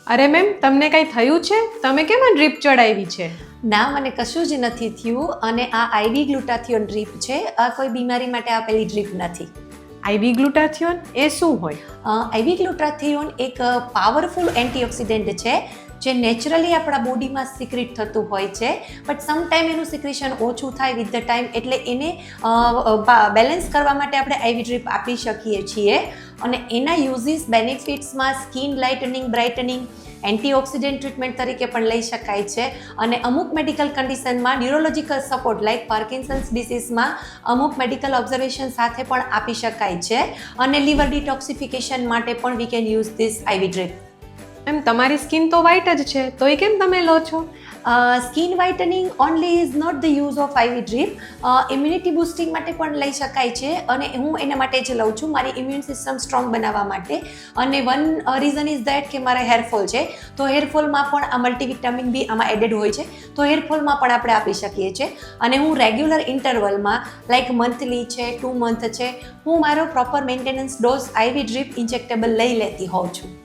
અરે મેમ, તમને કંઈ થયું છે? તમે કેમ આ ડ્રીપ ચડાવી છે? ના, મને કશું જ નથી થયું અને આ આઈવી ગ્લુટાથિયોન ડ્રીપ છે. આ કોઈ બીમારી માટે આપેલી ડ્રીપ નથી. આઈવી ગ્લુટાથિયોન એ શું હોય? આઈવી ગ્લુટાથિયોન એક પાવરફુલ એન્ટીઓક્સિડન્ટ છે જે નેચરલી આપણા બોડીમાં સિક્રેટ થતું હોય છે, બટ સમટાઈમ એનું સિક્રેશન ઓછું થાય વિથ ધ ટાઈમ, એટલે એને બેલેન્સ કરવા માટે આપણે આઈવી ડ્રીપ આપી શકીએ છીએ. અને એના યુઝિસ બેનિફિટ્સમાં skin lightening, brightening, antioxidant treatment તરીકે પણ લઈ શકાય છે. અને અમુક મેડિકલ કન્ડિશનમાં ન્યુરોલોજીકલ સપોર્ટ લાઇક પાર્કિન્સન્સ ડિસીઝમાં અમુક મેડિકલ ઓબ્ઝર્વેશન સાથે પણ આપી શકાય છે. અને લીવર ડિટોક્સિફિકેશન માટે પણ we can use this IV drip. Ma'am, તમારી સ્કિન તો વ્હાઇટ જ છે, તો એ કેમ તમે લો છો? Skin whitening only is not the use of IV drip. Immunity boosting માટે પણ લઈ શકાય છે અને હું એના માટે જ લઉં છું, મારી ઇમ્યુન સિસ્ટમ સ્ટ્રોંગ બનાવવા માટે. અને વન રીઝન ઇઝ દેટ કે મારે હેરફોલ છે, તો હેરફોલમાં પણ આ મલ્ટીવિટામિન બી આમાં એડેડ હોય છે, તો હેરફોલમાં પણ આપણે આપી શકીએ છીએ. અને હું રેગ્યુલર ઇન્ટરવલમાં લાઈક મંથલી છે, 2 મંથ છે, હું મારો પ્રોપર મેન્ટેનન્સ ડોઝ આઈવી ડ્રીપ ઇન્જેક્ટેબલ લઈ લેતી હોઉં છું.